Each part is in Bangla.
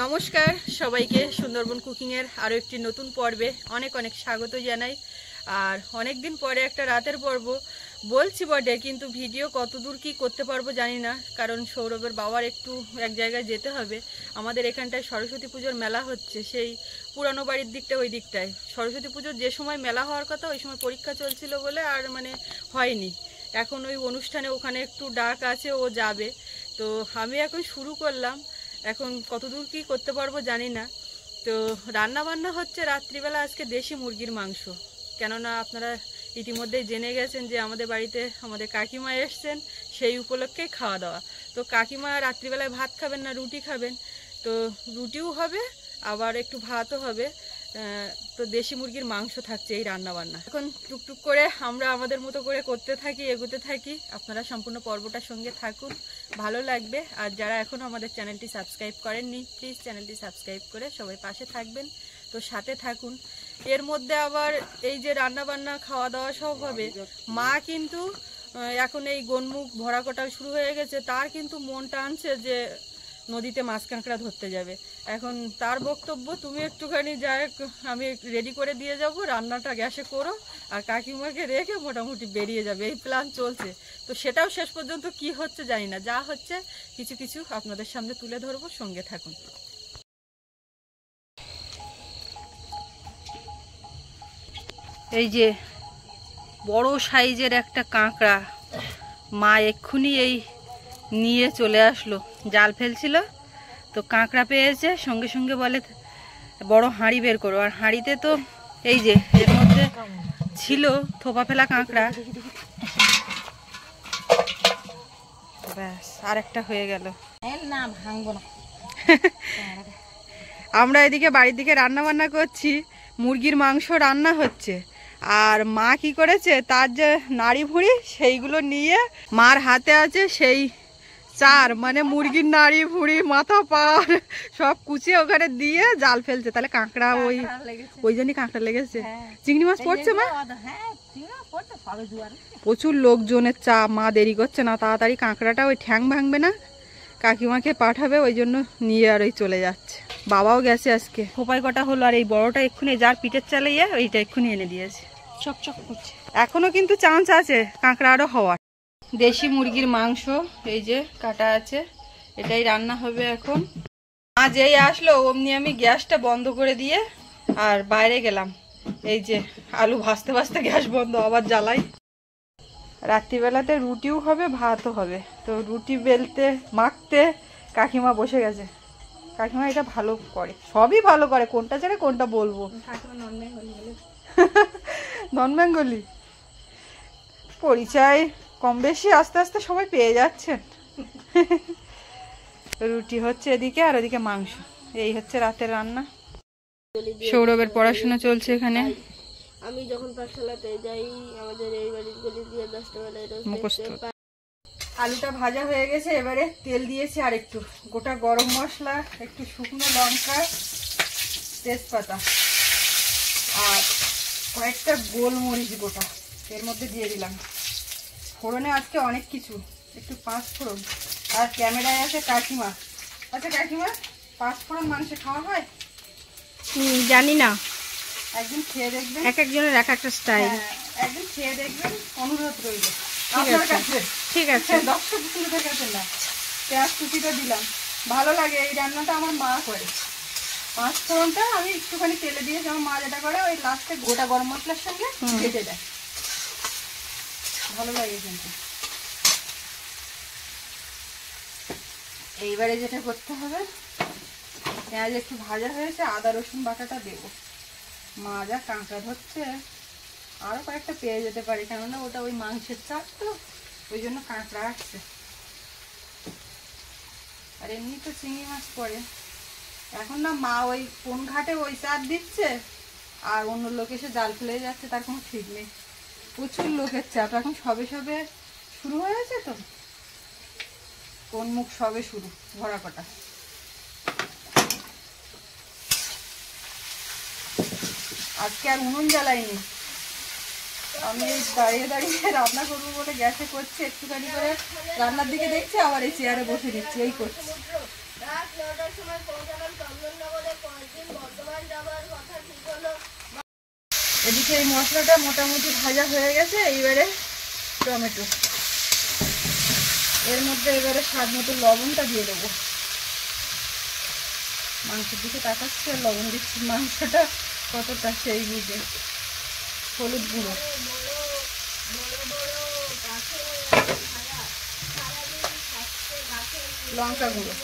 নমস্কার সবাইকে সুন্দরবন কুকিং এর আরো একটি নতুন পর্বে অনেক অনেক স্বাগত জানাই। আর অনেক দিন পরে একটা রাতের পর্ব বলছি বটে, কিন্তু ভিডিও কতদূর কি করতে পারবো জানি না, কারণ সৌরভের বাবার একটু এক জায়গায় যেতে হবে। আমাদের এখানটায় সরস্বতী পুজোর মেলা হচ্ছে, সেই পুরানো বাড়ির দিকটা, ওই দিকটায় সরস্বতী পুজোর যে সময় মেলা হওয়ার কথা ওই সময় পরীক্ষা চলছিল বলে আর হয়নি। এখন ওই অনুষ্ঠানে ওখানে একটু ডাক আছে, ও যাবে। তো আমি এখন শুরু করলাম, এখন কতদূর কি করতে পারবো জানি না। তো রান্না বান্না হচ্ছে রাত্রিবেলা আজকে দেশি মুরগির মাংস, কেননা আপনারা ইতিমধ্যেই জেনে গেছেন যে আমাদের বাড়িতে আমাদের কাকিমা এসছেন, সেই উপলক্ষেই খাওয়া দাওয়া। তো কাকিমা রাত্রিবেলায় ভাত খাবেন না, রুটি খাবেন। তো রুটিও হবে আবার একটু ভাতও হবে। তো দেশি মুরগির মাংস থাকছে এই রান্না বান্না। এখন টুকটুক করে আমরা আমাদের মতো করে করতে থাকি, এগোতে থাকি। আপনারা সম্পূর্ণ পর্বটার সঙ্গে থাকুন, ভালো লাগবে। আর যারা এখনও আমাদের চ্যানেলটি সাবস্ক্রাইব করেননি, প্লিজ চ্যানেলটি সাবস্ক্রাইব করে সবাই পাশে থাকবেন। তো সাথে থাকুন। এর মধ্যে আবার এই যে রান্না বান্না খাওয়া দাওয়া সব হবে, মা কিন্তু এখন এই গোনমুখ ভরা কটা শুরু হয়ে গেছে, তার কিন্তু মন টানছে যে নদীতে মাছ কাঁকড়া ধরতে যাবে। এখন তার বক্তব্য, তুমি একটুখানি যাই আমি রেডি করে দিয়ে যাব, রান্নাটা গ্যাসে করো, আর কাকিমাকে রেখে মোটামুটি বেরিয়ে যাবে, এই প্ল্যান চলছে। তো সেটাও শেষ পর্যন্ত কি হচ্ছে জানি না, যা হচ্ছে কিছু কিছু আপনাদের সামনে তুলে ধরবো, সঙ্গে থাকুন। এই যে বড় সাইজের একটা কাঁকড়া মা এক্ষুনি এই নিয়ে চলে আসলো, জাল ফেলছিল তো কাঁকড়া পেয়েছে, সঙ্গে সঙ্গে বলে বড় হাঁড়ি বের করো। আর হাঁড়িতে তো এই যে এর মধ্যে ছিল থোপা ফেলা কাঁকড়া, ব্যাস আর একটা হয়ে গেল। না ভাঙবো না। আমরা এদিকে বাড়ির দিকে রান্না বান্না করছি, মুরগির মাংস রান্না হচ্ছে। আর মা কি করেছে, তার যে নাড়ি ভুঁড়ি সেইগুলো নিয়ে মার হাতে আছে সেই চার, মুরগির নাড়ি ভুঁড়ি মাথা পাড় সব কুচিয়ে ওখানে দিয়ে জাল ফেলছে। তাহলে কাঁকড়া ওই জন্যই কাঁকড়া লেগেছে। চিংড়ি মাছ পড়ছে মা, প্রচুর লোকজনের চাপ, মা দেরি করছে না, তাড়াতাড়ি কাঁকড়াটা ওই ঠ্যাং ভাঙবে না, কাকিমাকে পাঠাবে, ওই জন্য নিয়ে আর ওই চলে যাচ্ছে। বাবাও গেছে আজকে। খোপাই কটা হলো, আর এই বড়টা এক্ষুনি যার পিঠের চালাইয়ে ওইটা এক্ষুনি এনে দিয়েছে, চকচক করছে। এখনো কিন্তু চান্স আছে কাঁকড়া আরো হওয়ার। দেশি মুরগির মাংস এই যে কাটা আছে, এটাই রান্না হবে এখন। মা যেই আসলো অমনি আমি গ্যাসটা বন্ধ করে দিয়ে আর বাইরে গেলাম। এই যে আলু ভাজতে ভাজতে গ্যাস বন্ধ, আবার জ্বালাই। রাত্রিবেলাতে রুটিও হবে, ভাতও হবে। তো রুটি বেলতে মাখতে কাকিমা বসে গেছে। কাকিমা এটা ভালো করে, সবই ভালো করে, কোনটা ছেড়ে কোনটা বলবো। নন বেঙ্গলি পরিচয় কম বেশি আস্তে আস্তে সবাই পেয়ে যাচ্ছেন। রুটি হচ্ছে এদিকে, আর ওদিকে মাংস। এই হচ্ছে রাতের রান্না। সৌরভের পড়াশোনা চলছে এখানে। আমি যখন পাঠশালাতে যাই আমাদের এই বাড়ির গলি দিয়ে 10টা বেলায় মুখস্থ। আলুটা ভাজা হয়ে গেছে, এবারে তেল দিয়েছি আর একটু গোটা গরম মশলা, একটু শুকনো লঙ্কা, তেজপাতা আর কয়েকটা গোলমরিচ গোটা এর মধ্যে দিয়ে দিলাম। ফোড়নে আজকে অনেক কিছু, একটু 5 ফোড়ন। আর ক্যামেরায় আছে কাকিমা। আচ্ছা কাকিমা, 5 ফোড়ন মাংসে খাওয়া হয়? জানি না, একদিন খেয়ে দেখবেন। এক একজনের এক একটা স্টাইল। একদিন খেয়ে দেখবেন, অনুরোধ রইল। ঠিক আছে। দর্শক বন্ধুদের কাছে না, পেঁয়াজ কুচিটা দিলাম, ভালো লাগে এই রান্নাটা, আমার মা করে। 5 ফোড়নটা আমি একটুখানি তেলে দিয়েছি, আমার মা যেটা করে ওই লাস্টে গোটা গরম মশলার সঙ্গে ভেজে দেয়, ভালো লাগে কিন্তু। এইবারে যেটা করতে হবে, পেঁয়াজ একটু ভাজা হয়েছে, আদা রসুন বাটাটা দেবো। মা যা কাঁকড়া ধরছে, আরো কয়েকটা পেয়ে যেতে পারে, কেননা ওটা ওই মাংসের চাপ, তো ওই জন্য কাঁকড়া আসছে। আর এমনি তো চিংড়ি মাছ পড়ে। এখন না মা ওই কোন ঘাটে ওই চাপ দিচ্ছে, আর অন্য লোক এসে জাল ফেলে যাচ্ছে, তার কোনো ঠিক নেই। প্রচুর লোকের চাপ, এখন সবে সবে শুরু হয়েছে, তো কোন মুখ সবে শুরু, ভরা কটা। আজকে আর উনুন জ্বালাইনি, আমি দাঁড়িয়ে দাঁড়িয়ে রান্না করবো বলে গ্যাসে করছি, একটুখানি করে রান্নার দিকে দেখছি, আবার এই চেয়ারে বসে দিচ্ছি, এই করছি। 9টার সময় পৌঁছালাম চন্দননগরে। পরের দিন বর্ধমান যাবার কথা ঠিক হলো। এদিকে এই মশলাটা মোটামুটি ভাজা হয়ে গেছে। এইবারে টমেটো, এর মধ্যে এবারে স্বাদ মতো লবণটা দিয়ে দেবো। মাংসের দিকে তাকাচ্ছি আর লবণ দিচ্ছি, মাংসটা কতটা সেই বুঝে। হলুদ গুঁড়ো, লঙ্কা গুঁড়ো,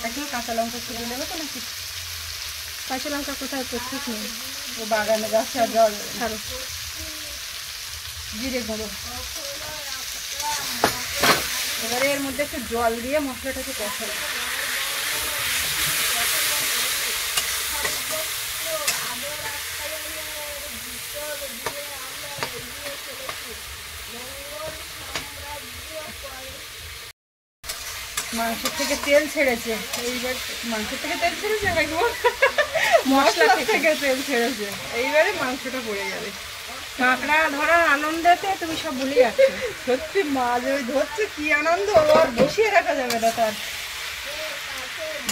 এখন কাঁচা লঙ্কা ছিঁড়ে নেবে তো নাকি? কাঁচা লঙ্কা কোথায় তো ঠিক নেই, ও বাগানে গাছে জল ছাড়ো। জিরে গুঁড়ো, এবারে এর মধ্যে একটু জল দিয়ে মশলাটাকে কষাবো। মাংসের থেকে তেল ছেড়েছে, এইবার মাংসের থেকে তেল ছেড়েছে নাকি মশলা থেকে তেল ছেড়েছে, এইবারে মাংসটা পড়ে যাবে। কাঁকড়া ধরার আনন্দেতে তুমি সব ভুলে যাচ্ছ। সত্যি মাছ ওই ধরছে, কি আনন্দ, আর বসিয়ে রাখা যাবে না তার।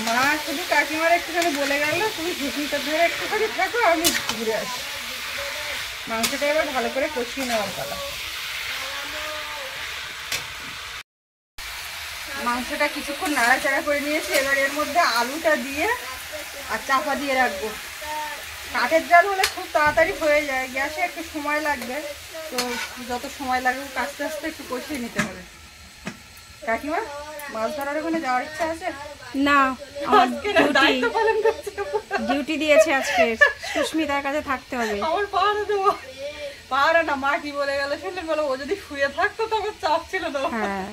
মা শুধু কাকিমার একটুখানি বলে গেল তুমি ঝুঁকিটার ধরে একটুখানি থাকো, আমি ঘুরে আসি। মাংসটা এবার ভালো করে কষিয়ে নেওয়ার পালা। মাংসটা কিছুক্ষণ নাড়াচাড়া করে নিয়েছি, এবার এর মধ্যে আলুটা দিয়ে আর চাপা দিয়ে রাখবো। কাঠের জাল হলে খুব তাড়াতাড়ি হয়ে যায়, গ্যাসে একটু সময় লাগবে, তো যত সময় লাগবে আস্তে আস্তে একটু কষিয়ে নিতে হবে। কাকিমা, মাছ ধরার ওখানে যাওয়ার ইচ্ছা আছে? না, আমার ডিউটি দিয়েছে আজকে, সুস্মিতার কাছে থাকতে হবে। আমার পাহাড়ে দেবো, পাহাড়ে না, মা কি বলে গেল শুনলেন? বলো ও যদি শুয়ে থাকতো তো আমার চাপ ছিল তো। হ্যাঁ,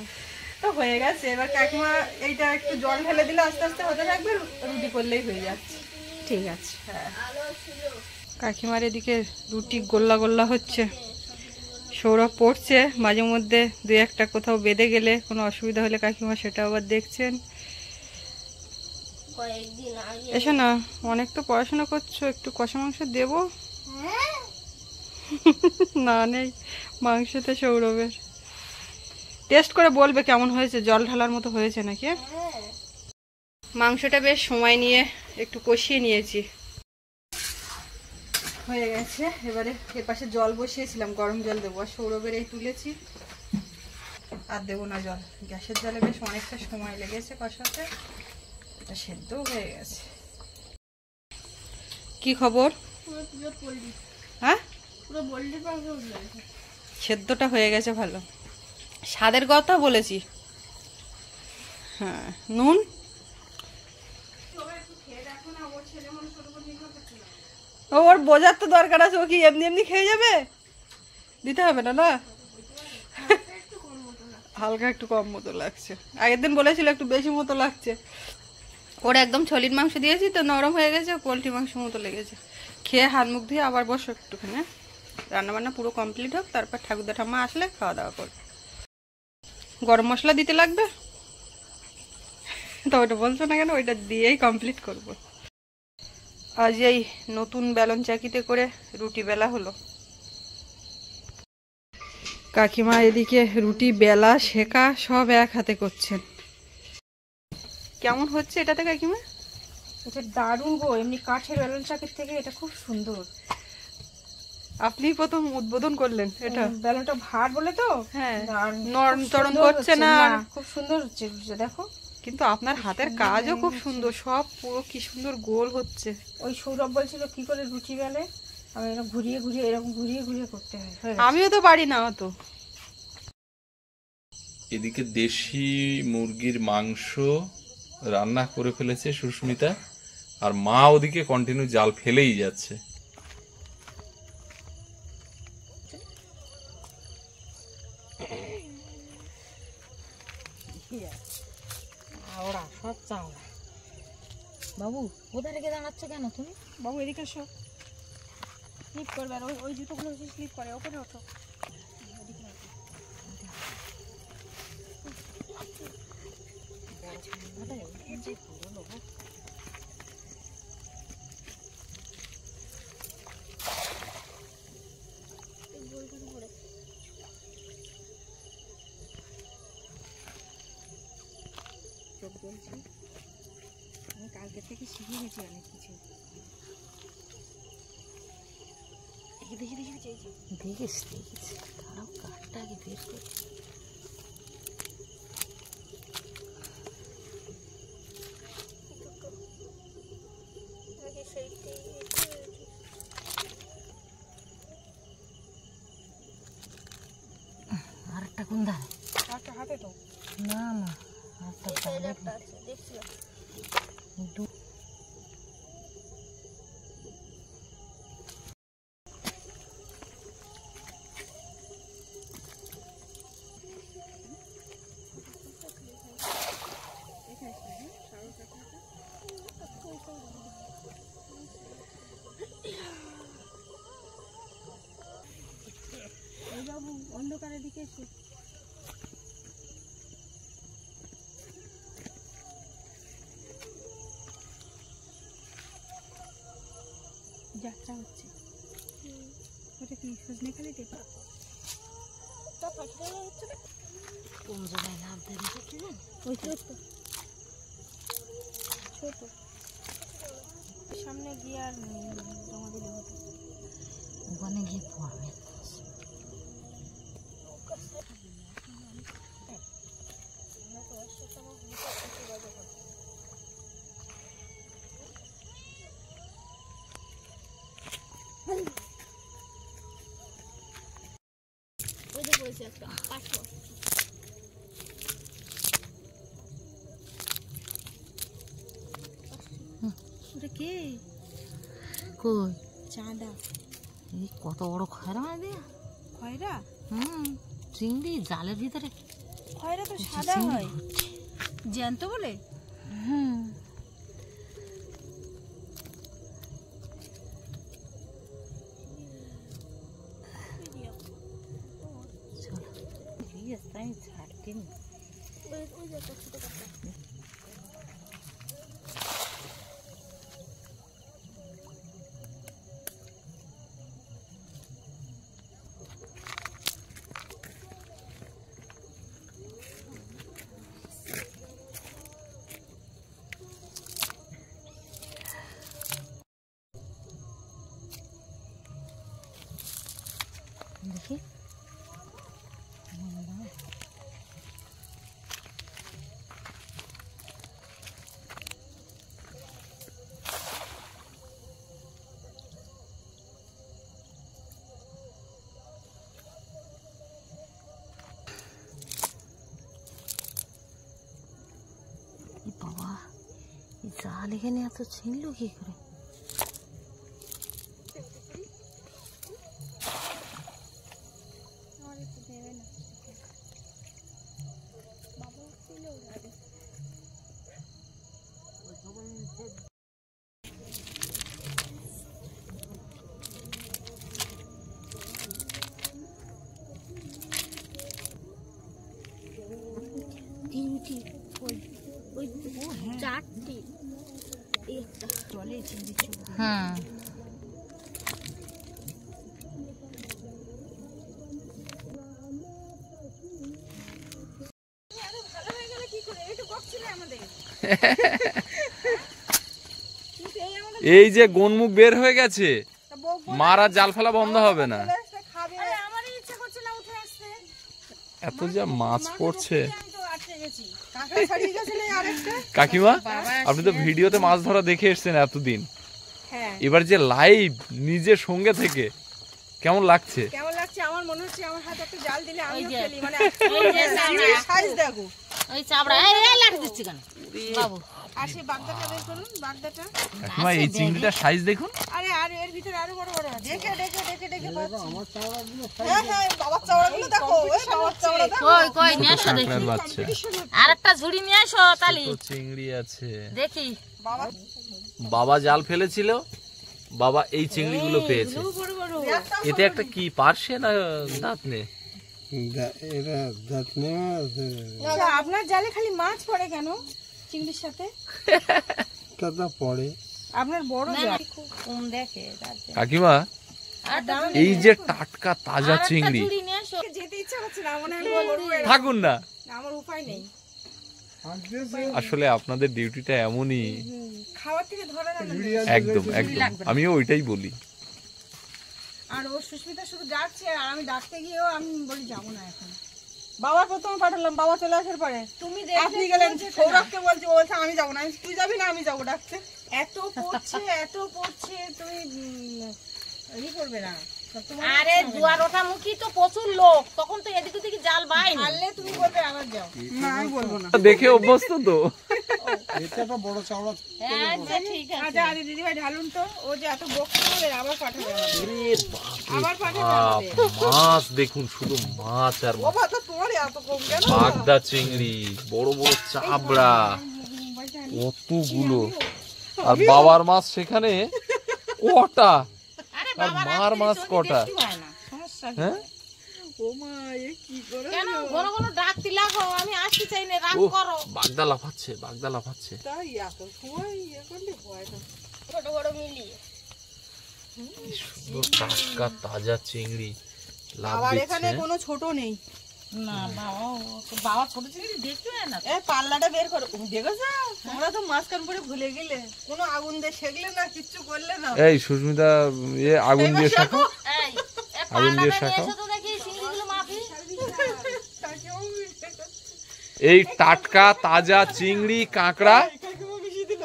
তো হয়ে গেছে। এবার কাকিমা এইটা একটু জল ঢেলে দিলে আস্তে আস্তে হতে থাকবে, রুটি করলেই হয়ে যাচ্ছে। ঠিক আছে। হ্যাঁ, কাকিমার এদিকে রুটি গোল্লা গোল্লা হচ্ছে, সৌরভ পড়ছে, মাঝে মধ্যে দুই একটা কোথাও বেঁধে গেলে কোনো অসুবিধা হলে কাকিমা সেটা আবার দেখছেন। এসো না, অনেক তো পড়াশোনা করছো, একটু কষা মাংস দেবো? না নেই মাংসতে সৌরভের। টেস্ট করে বলবে কেমন হয়েছে, জল ঢালার মতো হয়েছে নাকি। মাংসটা বেশ সময় নিয়ে একটু কষিয়ে নিয়েছি, হয়ে গেছে। এবারে এর পাশে জল বসিয়েছিলাম, গরম জল দেবো, আর সৌরভের এই তুলেছি, আর দেবো না জল। গ্যাসের জলে বেশ অনেকটা সময় লেগেছে কষাতে, এটা সেদ্ধও হয়ে গেছে। কি খবর? হ্যাঁ, সেদ্ধটা হয়ে গেছে ভালো, স্বাদের কথা বলেছি। হ্যাঁ, নুন ওর বোঝার তো দরকার আছে, ও কি এমনি এমনি খেয়ে যাবে? দিতে হবে না, না হালকা একটু কম মতো লাগছে, আগের দিন বলেছিল একটু বেশি মতো লাগছে। ওর একদম ছলির মাংস দিয়েছি তো নরম হয়ে গেছে, পোলট্রি মাংস মতো লেগেছে। খেয়ে হাত মুখ ধুয়ে আবার বসো একটুখানি, রান্নাবান্না পুরো কমপ্লিট হোক, তারপর ঠাকুরদা ঠাম্মা আসলে খাওয়া দাওয়া করবে। গরম মশলা দিতে লাগবে তো ওটা বলছো না কেন, ওইটা দিয়েই কমপ্লিট করব। আজ এই নতুন বেলন চাকিতে করে রুটি বেলা হলো। কাকিমা এদিকে রুটি বেলা শেখা সব এক হাতে করছেন। কেমন হচ্ছে এটাতে কাকিমা? এটা দারুণ গো, এমনি কাঠের বেলন চাকির থেকে এটা খুব সুন্দর। আপনি প্রথম উদ্বোধন করলেন এটা, বেলনটা ভার বলে তো। হ্যাঁ, নরম চরম করছে না, খুব সুন্দর হচ্ছে, দেখো। কিন্তু আপনার হাতের কাজও খুব সুন্দর, সব পুরো কি সুন্দর গোল হচ্ছে। ওই সৌরভ বলছিল কি করে রুটি বেলে, আমি এরকম ঘুরিয়ে ঘুরিয়ে এরকম ঘুরিয়ে ঘুরিয়ে করতে হয়। আমিও তো পারি না অত। এদিকে দেশি মুরগির মাংস রান্না করে ফেলেছে সুস্মিতা, আর মা ওদিকে কন্টিনিউ জাল ফেলেই যাচ্ছে। ওরা সব চাওড়া। বাবু কোথায় রেখে দাঁড়াচ্ছ কেন তুমি? বাবু এদিকে এসো, স্লিপ করবে, আর ওই জুতোগুলো স্লিপ করে, ওপরে ওঠো। চোখ বলছি দেখেছি অনেক কিছু। দেখিস তারাও কাঠটা আগে বের করে। আরেকটা কোন ধারে? একটা হাতে তো না না, আরেকটা বাবু অন্ধকারের দিকে এসে যাত্রা হচ্ছে। ওটা কি সজনে খালিতে কোন জায়গায় লাভ দেবে কি জান? ওই ছোট ছোট সামনে গিয়ে আর জমা দিলে হতো। ওখানে গিয়ে পড়বে। ওই যে বলছি একটা পাঁচশো ওটা কে? কই চাঁদা। এই কত বড় খয়রা মাছ দিয়া? খয়রা? চিংড়ি জালের ভিতরে। খয়রা তো সাদা হয়, জ্যান্ত বলে। আমি ছাড়তে নি। দেখি বাবা, জাল এখানে এত ছিনলো কি করে? তিনটি ওই চারটি একটা জলে চিংড়ি ছিল। হ্যাঁ এই যে গোনমুখ বের হয়ে গেছে, মারা জাল ফেলা বন্ধ হবে না। এত যা মাছ পড়ছে। কাকিমা, আপনি তো ভিডিওতে মাছ ধরা দেখে এসছেন এতদিন, এবার যে লাইভ নিজের সঙ্গে থেকে কেমন লাগছে? কেমন লাগছে? আমার মনে হচ্ছে আমার হাতে একটা জাল দিলে আমি ফেলি। মানে সাইজ দেখো, ওই চাবড়া এই লাঠি দিচ্ছি কেন বাবু? আর সেই বাগদাটা বের করুন, বাগদাটা। কাকিমা, এই চিংড়িটার সাইজ দেখুন। আরে আরে এর ভিতরে আরো বড় বড় আছে। দেখে দেখে দেখে দেখে পাচ্ছি। আমার চাওড়াগুলো, হ্যাঁ হ্যাঁ, বাবার চাওড়াগুলো দেখো। এই বাবার চাওড়া দেখো। কই কই নিয়ে আসো দেখি। বাচ্চা আরেকটা ঝুড়ি নিয়ে আসো তালি। তো চিংড়ি আছে দেখি। বাবা বাবা জাল ফেলেছিল, বাবা এই চিংড়িগুলো পেয়েছে। বড় বড়। এতে একটা কি পার্শে না দাঁতনে? এটা দাঁতনে মাছ। আচ্ছা, আপনার জালে খালি মাছ পড়ে কেন চিংড়ির সাথে? দাদা পড়ে আপনার বড় জাল খুব কম দেখে। কাকিমা, এই যে টাটকা তাজা চিংড়ি, ঝুড়ি নিয়ে আসো। যেতে ইচ্ছা হচ্ছে না, মনে হয় বলবো থাকুন না। আমার উপায় নেই। আসলে আপনাদের ডিউটিটা এমনই, খাওয়ার থেকে ধরে না একদম একদম, আমিও ওইটাই বলি। আর ও সুস্মিতা শুধু ডাকছে, আর আমি ডাকতে গিয়েও আমি বলি যাবো না এখন। বাবার প্রথমে পাঠালাম, বাবা চলে আসার পরে তুমি আপনি গেলেন, সৌরভকে বলছি, ও বলছে আমি যাবো না। তুই যাবি না, আমি যাবো ডাকতে। এত পড়ছে তুমি ই করবে না। আরে জোয়ার ওঠা মুখী তো প্রচুর লোক, তখন তো এদিক ওদিকে জাল বাইরে। পারলে তুমি বলবে আবার যাও। না আমি বলবো না, দেখে অভ্যস্ত তো। এটা একটা বড় চাওড়া। আচ্ছা ঠিক আছে। আচ্ছা আরে দিদি ভাই ঢালুন তো, ও যে এত বকতে হবে আবার পাঠাবে আবার পাঠাবে। মাছ দেখুন, শুধু মাছ আর ও বাবা তোমার এত কম কেন? বাগদা চিংড়ি, বড় বড় চাবড়া, কতগুলো। আর বাবার মাছ সেখানে কটা, আর মার মাছ কটা। হ্যাঁ ও মা এ কি করে কেন ঘন ঘন ডাকতে লাগো? আমি আসতে চাই না, রাগ ও করো। বাগদা লাফাচ্ছে, বাগদা লাফাচ্ছে। তাই এত সময় ইয়ে করলে হয় না। ছোট বড় মিলিয়ে কি সুন্দর টাটকা তাজা চিংড়ি লাভ আবার দিচ্ছে। এখানে কোনো ছোট নেই। না বাবা ছোট চিংড়ি দেখতে হয় না। এ পাল্লাটা বের করো। দেখেছো তোমরা তো মাঝখান পরে ভুলে গেলে, কোনো আগুন দিয়ে সেকলে না, কিচ্ছু করলে না। এই সুস্মিতা, আগুন দিয়ে শাখো, এই আগুন দিয়ে পাল্লাটা নিয়ে শাখো। এসো তো দেখি চিংড়িগুলো মাপি। তাকেও এই টাটকা তাজা চিংড়ি কাঁকড়া, কাকিমা বেশি দিল।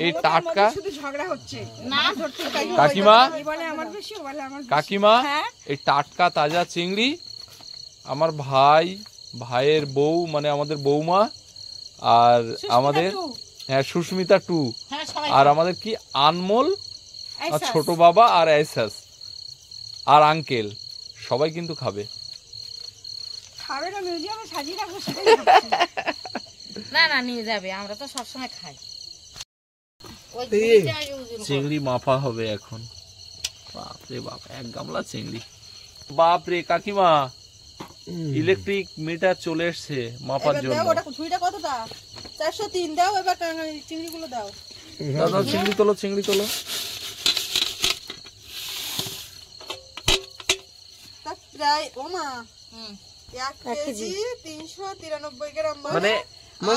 এই টাটকা। শুধু ঝগড়া হচ্ছে। না কাকিমা, এই বলে আমার বেশি, ও বলে আমার বেশি। কাকিমা, হ্যাঁ? এই টাটকা তাজা চিংড়ি আমার ভাইয়ের বউ, মানে আমাদের বৌমা, আর আমাদের হ্যাঁ সুস্মিতা টু, হ্যাঁ সবাই আর আমাদের কি আনমোল, আর ছোট বাবা, আর এসাস, আর আঙ্কেল, সবাই কিন্তু খাবে। খাবে না, মিউজিয়ামে সাজিয়ে রাখবো সেটাই না না নিয়ে যাবে, আমরা তো সবসময় খাই। ওই ঝুড়িটা use করো। চিংড়ি মাপা হবে এখন। বাপরে বাপ, 1 গামলা চিংড়ি। বাপরে কাকিমা, ইলেকট্রিক মিটার চলে এসছে মাপার এবার জন্য। দাও, ওটা ঝুড়িটা কতটা? 403 দাও। এবার চিংড়িগুলো দাও। দাদা চিংড়ি তোলো, চিংড়ি তোলো। তা প্রায় ও মা হুম 1 কেজি 393 গ্রাম, মানে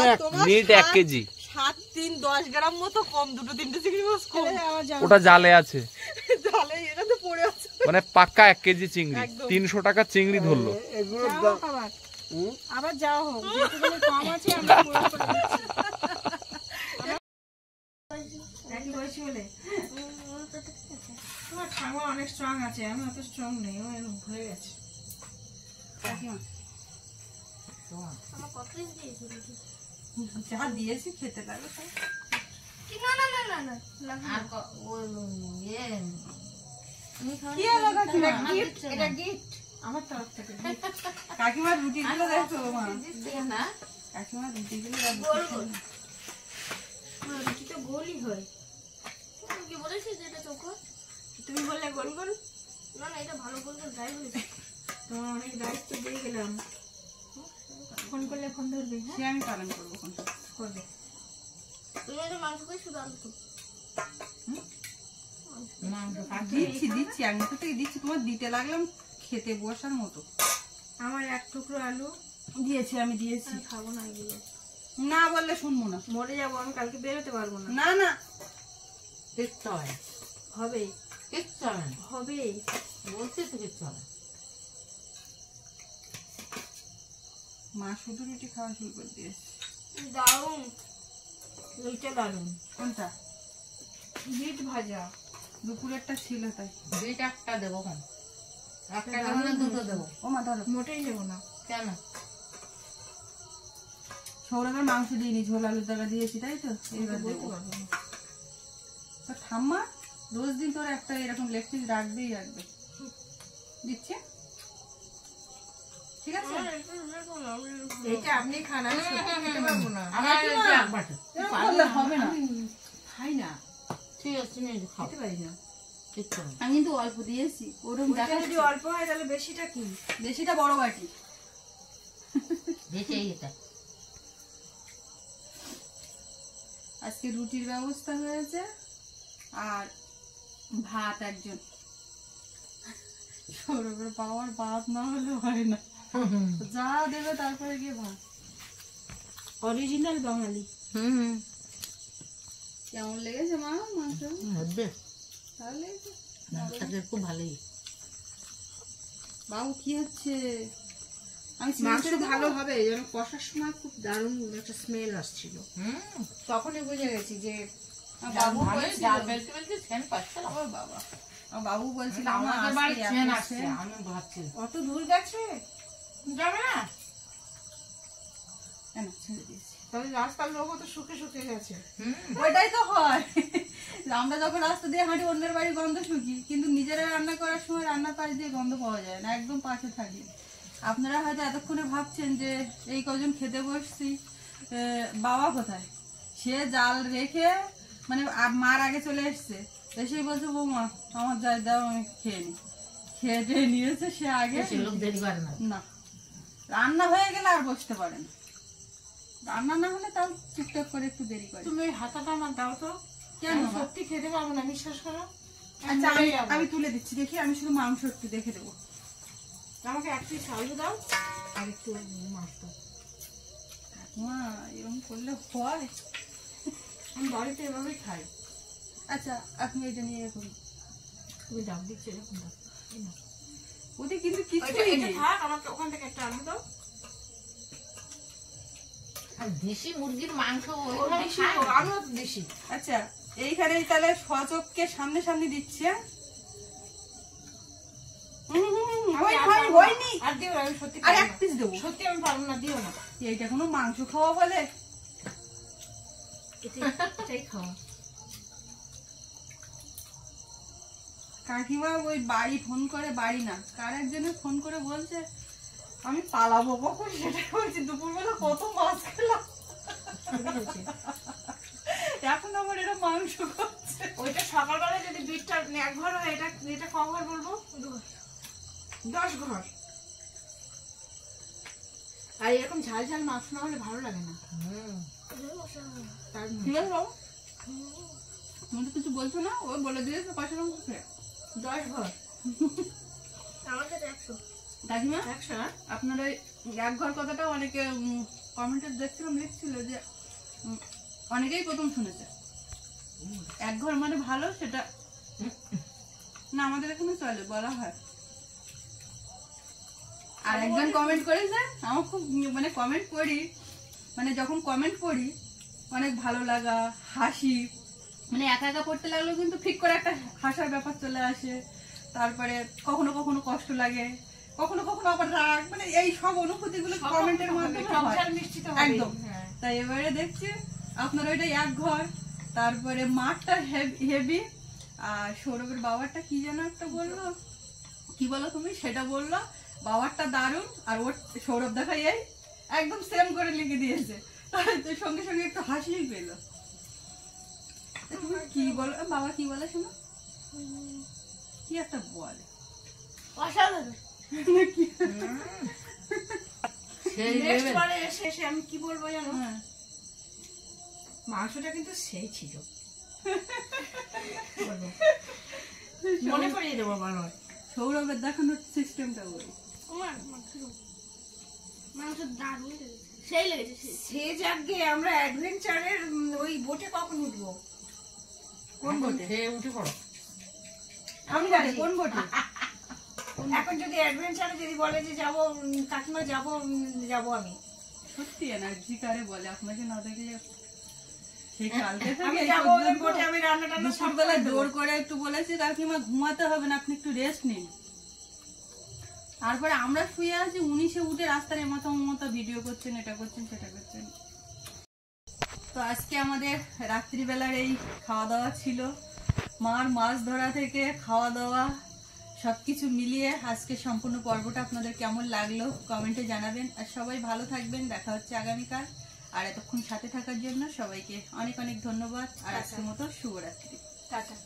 আর তোমার নিট 1 কেজি। 7 3 10 গ্রাম মতো কম, দুটো তিনটে চিংড়ি মাছ কম। ওটা জালে আছে, তাহলে এটা তো পড়ে আছে। মানে পাক্কা 1 কেজি চিংড়ি, একদম। 300 টাকা চিংড়ি ধরলো। এগুলোর যাও দাম আবার আবার যাও হোক, যেটুকুনি কম আছে আমরা পূরণ করে দিচ্ছি। একই বয়সী বলে তোমার ঠাকুমা অনেক স্ট্রং আছে, আমি অত স্ট্রং নেই, ও এরকম হয়ে গেছে। কাকিমা যা দিয়েছি খেতে লাগে তাই। আর ওই ইয়ে তুমি খাও কি হলো কাকিমা? গিফট, এটা গিফট আমার তরফ থেকে। কাকিমার রুটিগুলো দেখো মা, না কাকিমার রুটিগুলো দেখো। রুটি তো গোলই হয়। কি বলেছিস এটা চোখো? তুমি বললে গোল গোল, না না এটা ভালো করে ড্রাই হয়েছে। তোমার অনেক দায়িত্ব দিয়ে গেলাম। ফোন করলে ফোন ধরবে, সে আমি পালন করবো, ফোন করবে। তুমি এটা মাংস করে শুধু আলু তো দিচ্ছি দিচ্ছি, আমি তো থেকে দিচ্ছি, তোমার দিতে লাগলাম খেতে বসার মতো। আমার 1 টুকরো আলু দিয়েছি, আমি দিয়েছি। খাবো না এগুলো, না বললে শুনবো না, মরে যাবো আমি, কালকে বেরোতে পারবো না। না না কিচ্ছু হয় না, হবে কিচ্ছু হয় না, হবে। বলছি তো কিচ্ছু হয় না। মা শুধু রুটি খাওয়া শুরু করে দিয়েছে। দারুণ, এইটা দারুণ। কোনটা? বিট ভাজা, দুপুরেরটা ছিল তাই। 2-4টা দেবো, কেন একটা দেবো না 2টো দেবো? ও মা ধরো, মোটেই নেবো না। কেন? সৌরভের মাংস দিইনি, ঝোল আলু তরকা দিয়েছি তাই তো, এইবার দেবো। তো ঠাম্মা রোজ দিন তোর একটা এরকম লেগ পিস রাখবেই রাখবে, দিচ্ছে ঠিক আছে। এইটা আপনি খান, আমি সত্যি খেতে পারবো না। আমার এটা একবারটা। পারলে হবে না, খাই না, ঠিক আছে তুমি খাও, খেতে পারি না। কিচ্ছু হয় না। আমি কিন্তু অল্প দিয়েছি, ওরকম দেখা যদি অল্প হয় তাহলে বেশিটা কি? বেশিটা বড় বাটি। দেখে এটা আজকে রুটির ব্যবস্থা হয়েছে, আর ভাত একজন। সৌরভের পাওয়ার ভাত না হলে হয় না, যা দেবে তারপরে গিয়ে ভাত। অরিজিনাল বাঙালি। কেমন লেগেছে মা মাংস? ভালো লেগেছে? খুব ভালোই। বাবু কি হচ্ছে? আমি মাংস ভালো হবে, যেন কষার সময় খুব দারুণ একটা স্মেল আসছিল। তখনই বুঝে গেছি যে বাবু ভালো বলছিল, ডাল বেলতে বেলতে সেন্ট পাচ্ছিলাম। ও বাবা, আমার বাবু বলছিল আমাদের বাড়ি আজকে ট্রেন এত আসছে, scent। আমি ভাবছি অত দূর গেছে যাবে না, কেন ছেড়ে দিয়েছি? তাহলে রাস্তার লোকও তো শুকে শুকে গেছে। ওইটাই তো হয়, আমরা যখন রাস্তা দিয়ে হাঁটি অন্যের বাড়ি গন্ধ শুকি, কিন্তু নিজেরা রান্না করার সময় রান্নার পাশ দিয়ে গন্ধ পাওয়া যায় না, একদম পাশে থাকি। আপনারা হয়তো এতক্ষণে ভাবছেন যে এই কজন খেতে বসছি, বাবা কোথায়? সে জাল রেখে মানে মার আগে চলে এসছে, এসেই বলছে বৌমা আমার যাই দাও আমি খেয়ে নি। খেয়ে টেয়ে নিয়েছে সে আগে, লোক দেরি করে না। না রান্না হয়ে গেলে আর বসতে পারে না, রান্না না হলে তাও টুকটাক করে একটু দেরি করে। তুমি ওই হাতাটা আমার দাও তো, কেন? আমি সত্যি খেতে পারবো না, বিশ্বাস করো। আচ্ছা আমি তুলে দিচ্ছি, দেখি আমি শুধু মাংস একটু দেখে দেবো। আমাকে এক পিস আলু দাও আর একটু মাছ দাও। মা এরকম করলে হয়? আমি বাড়িতে এভাবেই খাই। আচ্ছা আপনি এটা নিয়ে করুন, তুমি দাও, দিচ্ছি এরকম দাও। ওদের কিন্তু এটা কিছুই নেই। থাক, আমাকে ওখান থেকে একটা আলু দাও। দেশি মুরগির মাংস আমিও দেশি। আচ্ছা এইখানে তাহলে সচককে সামনে সামনে দিচ্ছে। হয়নি, আর দিও না, আমি সত্যি আর পারবো এক না। পিস দেবো। সত্যি আমি পারবো না, দিও না। এইটা কোনো মাংস খাওয়া বলে? এটাই খাওয়া। কাকিমা ওই বাড়ি ফোন করে, বাড়ি না কার একজনের ফোন করে বলছে আমি পালাবো কখন, সেটাই বলছি। দুপুরবেলা কত মাছ খেলাম, এখন আমার এটা মাংস খাচ্ছে। ওইটা সকালবেলা যদি বিটটা এক ঘর হয়, এটা এটা ক ঘর বলবো? 10 ঘর। আর এরকম ঝাল ঝাল মাছ না হলে ভালো লাগে না। ঠিক আছে বাবু, তুমি তো কিছু বলছো না, ও বলে দিয়েছে কয়টা মাংস খেয়ে। 10 ঘর। কাকিমা 100। আপনার ওই এক ঘর কথাটা অনেকে কমেন্টে দেখছিলাম, লিখছিল যে অনেকেই প্রথম শুনেছে এক ঘর মানে ভালো, সেটা না আমাদের এখানে চলে, বলা হয়। আর একজন কমেন্ট করেছে, আমার খুব মানে কমেন্ট পড়ি, মানে যখন কমেন্ট পড়ি অনেক ভালো লাগা, হাসি, মানে একা একা পড়তে লাগলেও কিন্তু ঠিক করে একটা হাসার ব্যাপার চলে আসে। তারপরে কখনো কখনো কষ্ট লাগে, কখনো কখনো আবার রাগ, মানে এই সব অনুভূতি গুলো কমেন্টের মাধ্যমে হয়। একদম। তাই এবারে দেখছি আপনার ওইটা এক ঘর, তারপরে মাঠটা হেভি, আর সৌরভের বাবারটা কি যেন একটা বললো, কি বলো তুমি, সেটা বললো বাবারটা দারুণ, আর ওর সৌরভ দেখা এই একদম সেম করে লিখে দিয়েছে, সঙ্গে সঙ্গে একটু হাসিই পেলো। তুমি কি বলো বাবা, কি বলে শোনো, কি একটা বলে আমি কি বলবো জানো, হ্যাঁ মাংসটা কিন্তু সেই ছিল। মনে করিয়ে দেবো ভালো। সৌরভের দেখানোর সিস্টেমটা বলি, সে যাকে আমরা অ্যাডভেঞ্চারের ওই বোটে কখন উঠবো? কোন বোটে? উঠে পড়ো। আমি জানি কোন বোটে। এখন যদি অ্যাডভেঞ্চারে যদি বলে যে যাবো কাকিমা, যাবো আমি সত্যি এনার্জি কারে বলে, আপনাকে না দেখলে সেই কালকে আমি থেকে যাবো ওই বোটে, আমি রান্না টান্না সব দুপুরবেলা জোর করে একটু বলেছি কাকিমা ঘুমাতে হবে না, আপনি একটু রেস্ট নিন। তারপরে আমরা শুয়ে আছি, উনি সে উঠে রাস্তার এমাথা ওমাথা ভিডিও করছেন, এটা করছেন সেটা করছেন। তো আজকে আমাদের রাত্রিবেলার এই খাওয়া দাওয়া ছিল, মার মাছ ধরা থেকে খাওয়া দাওয়া সবকিছু মিলিয়ে আজকে সম্পূর্ণ পর্বটা আপনাদের কেমন লাগলো কমেন্টে জানাবেন। আর সবাই ভালো থাকবেন, দেখা হচ্ছে আগামীকাল। আর এতক্ষণ সাথে থাকার জন্য সবাইকে অনেক অনেক ধন্যবাদ। আর আজকের মতো শুভরাত্রি, টাটা।